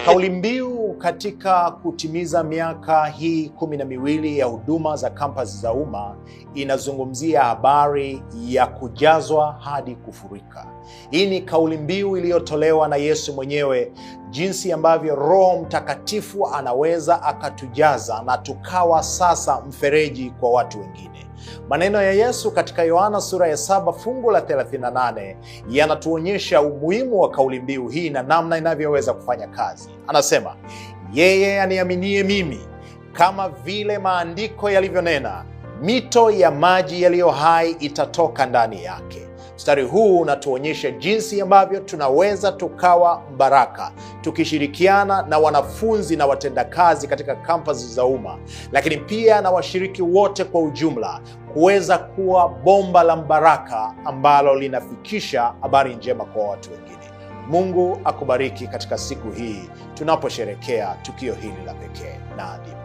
Kauli mbiu katika kutimiza miaka hii 12 ya huduma za kampasi za umma inazungumzia habari ya kujazwa hadi kufurika. Hii ni kauli mbiu iliyotolewa na Yesu mwenyewe, jinsi ambavyo Roho Mtakatifu anaweza akatujaza na tukawa sasa mfereji kwa watu wengine. Maneno ya Yesu katika Yohana sura ya 7 fungu la 38 yanatuonyesha umuhimu wa kauli mbiu hii na namna inavyoweza kufanya kazi. Anasema, yeye aniaminie mimi, kama vile maandiko yalivyonena, mito ya maji yaliyo hai itatoka ndani yake. Mstari huu unatuonyesha jinsi ambavyo tunaweza tukawa mbaraka tukishirikiana na wanafunzi na watendakazi katika kampasi za umma, lakini pia na washiriki wote kwa ujumla, kuweza kuwa bomba la mbaraka ambalo linafikisha habari njema kwa watu wengine. Mungu akubariki katika siku hii tunaposherekea tukio hili la pekee na adimu.